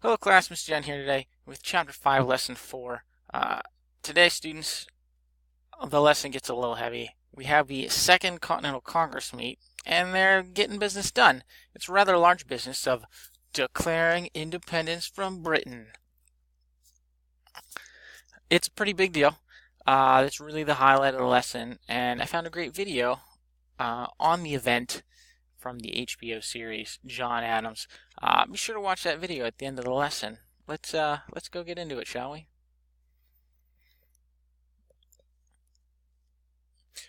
Hello class, Mr. Jen here today with Chapter 5, Lesson 4. Today, students, the lesson gets a little heavy. We have the Second Continental Congress meet, and they're getting business done. It's a rather large business of declaring independence from Britain. It's a pretty big deal. That's really the highlight of the lesson, and I found a great video on the event from the HBO series, John Adams. Be sure to watch that video at the end of the lesson. Let's go get into it, shall we?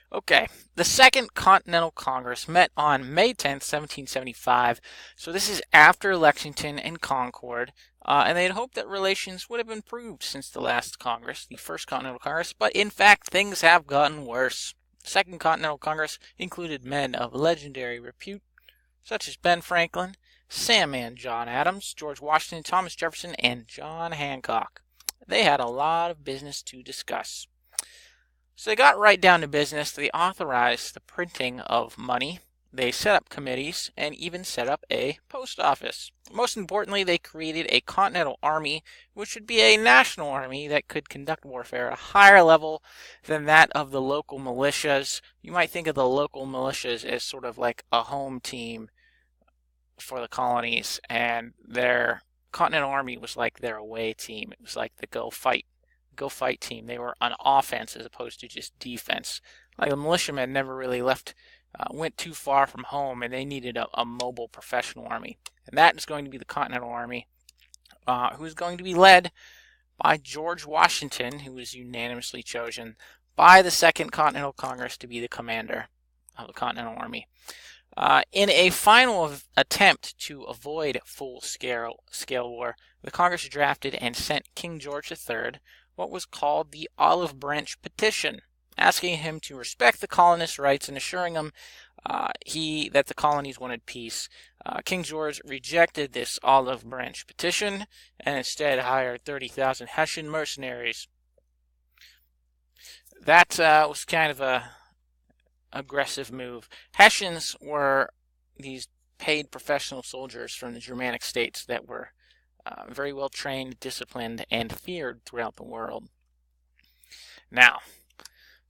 Okay, the Second Continental Congress met on May 10th, 1775. So this is after Lexington and Concord, and they had hoped that relations would have improved since the last Congress, the First Continental Congress, but in fact things have gotten worse. The Second Continental Congress included men of legendary repute, such as Ben Franklin, Sam and John Adams, George Washington, Thomas Jefferson, and John Hancock. They had a lot of business to discuss. So they got right down to business. They authorized the printing of money. They set up committees and even set up a post office. Most importantly, they created a Continental Army, which would be a national army that could conduct warfare at a higher level than that of the local militias. You might think of the local militias as sort of like a home team for the colonies, and their Continental Army was like their away team. It was like the go fight team. They were on offense as opposed to just defense. Like the militiamen never really went too far from home, and they needed a mobile professional army. And that is going to be the Continental Army, who is going to be led by George Washington, who was unanimously chosen by the Second Continental Congress to be the commander of the Continental Army. In a final attempt to avoid full-scale war, the Congress drafted and sent King George III what was called the Olive Branch Petition, asking him to respect the colonists' rights and assuring them that the colonies wanted peace. King George rejected this Olive Branch Petition and instead hired 30,000 Hessian mercenaries. That was kind of a aggressive move. Hessians were these paid professional soldiers from the Germanic states that were very well trained, disciplined, and feared throughout the world. Now,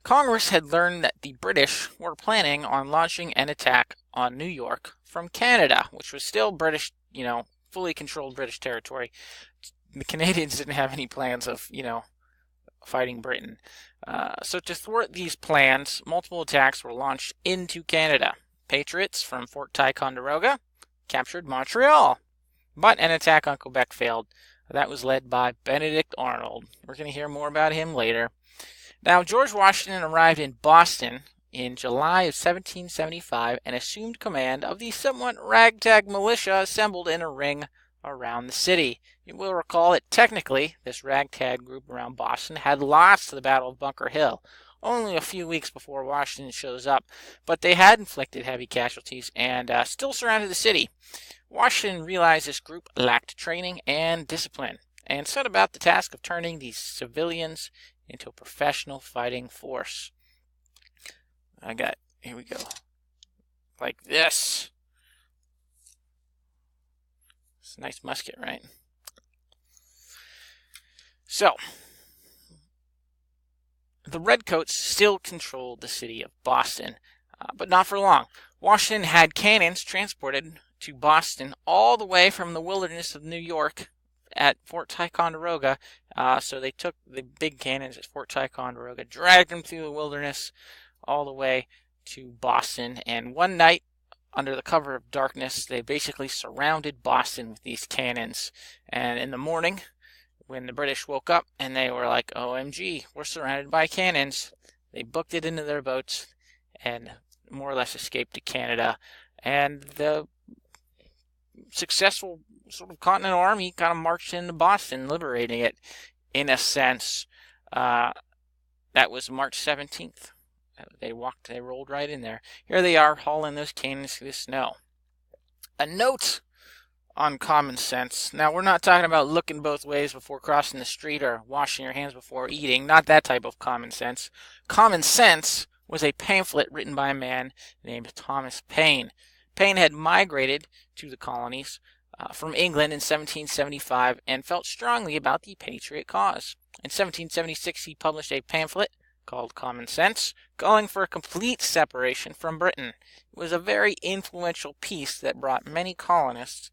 Congress had learned that the British were planning on launching an attack on New York from Canada, which was still British, fully controlled British territory. The Canadians didn't have any plans of, fighting Britain. So to thwart these plans, multiple attacks were launched into Canada. Patriots from Fort Ticonderoga captured Montreal, but an attack on Quebec failed. That was led by Benedict Arnold. We're going to hear more about him later. Now, George Washington arrived in Boston in July of 1775 and assumed command of the somewhat ragtag militia assembled in a ring around the city. You will recall that technically this ragtag group around Boston had lost the Battle of Bunker Hill only a few weeks before Washington shows up, but they had inflicted heavy casualties and still surrounded the city. Washington realized this group lacked training and discipline and set about the task of turning these civilians into a professional fighting force. Here we go, like this. It's a nice musket, right? So, the Redcoats still controlled the city of Boston, but not for long. Washington had cannons transported to Boston all the way from the wilderness of New York at Fort Ticonderoga. So they took the big cannons at Fort Ticonderoga, dragged them through the wilderness all the way to Boston, and one night, under the cover of darkness, they basically surrounded Boston with these cannons. And in the morning, when the British woke up and they were like, OMG, we're surrounded by cannons, they booked it into their boats and more or less escaped to Canada. And the successful sort of Continental Army kind of marched into Boston, liberating it in a sense. That was March 17th. They rolled right in there. Here they are hauling those cannons through the snow. A note on common sense. Now, we're not talking about looking both ways before crossing the street or washing your hands before eating. Not that type of common sense. Common sense was a pamphlet written by a man named Thomas Paine. Paine had migrated to the colonies from England in 1775 and felt strongly about the Patriot cause. In 1776, he published a pamphlet called Common Sense, calling for a complete separation from Britain. It was a very influential piece that brought many colonists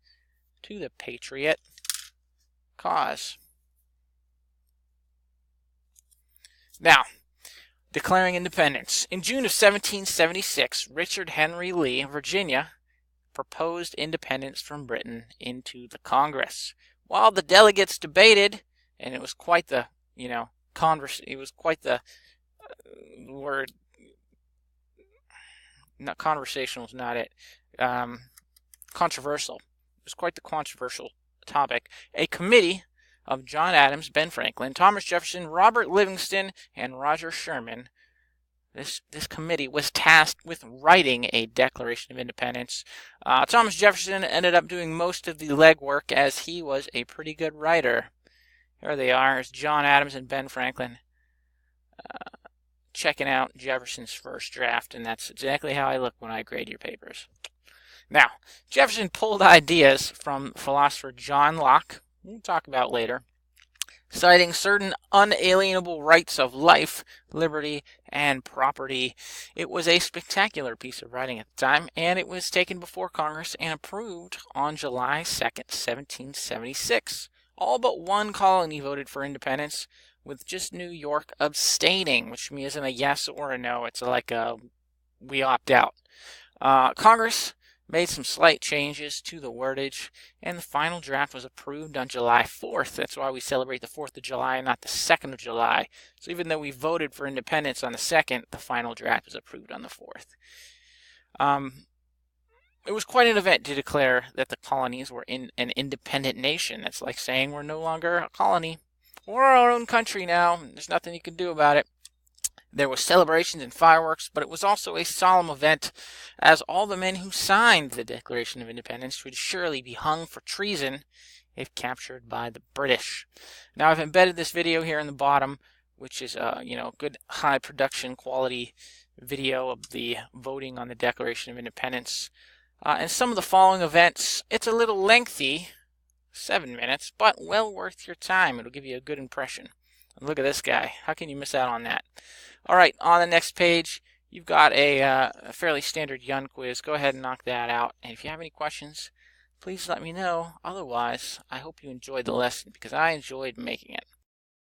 to the Patriot cause. Now, declaring independence. In June of 1776, Richard Henry Lee of Virginia proposed independence from Britain into the Congress. While the delegates debated, and it was quite the, it was quite the word, not conversational is not it, controversial. It was quite the controversial topic. A committee of John Adams, Ben Franklin, Thomas Jefferson, Robert Livingston, and Roger Sherman. This committee was tasked with writing a Declaration of Independence. Thomas Jefferson ended up doing most of the legwork as he was a pretty good writer. Here they are, it's John Adams and Ben Franklin checking out Jefferson's first draft, and that's exactly how I look when I grade your papers. Now, Jefferson pulled ideas from philosopher John Locke, we'll talk about later, citing certain unalienable rights of life, liberty, and property. It was a spectacular piece of writing at the time, and it was taken before Congress and approved on July 2nd, 1776. All but one colony voted for independence, with just New York abstaining, which means isn't a yes or a no. It's like a we opt out. Congress made some slight changes to the wordage, and the final draft was approved on July 4th. That's why we celebrate the 4th of July and not the 2nd of July. So even though we voted for independence on the 2nd, the final draft was approved on the 4th. It was quite an event to declare that the colonies were in an independent nation. That's like saying we're no longer a colony. We're our own country now. There's nothing you can do about it. There were celebrations and fireworks, but it was also a solemn event, as all the men who signed the Declaration of Independence would surely be hung for treason if captured by the British. Now, I've embedded this video here in the bottom, which is good high production quality video of the voting on the Declaration of Independence. And some of the following events, it's a little lengthy, 7 minutes, but well worth your time. It'll give you a good impression. And look at this guy. How can you miss out on that? All right, on the next page, you've got a fairly standard Yun quiz. Go ahead and knock that out. And if you have any questions, please let me know. Otherwise, I hope you enjoyed the lesson because I enjoyed making it.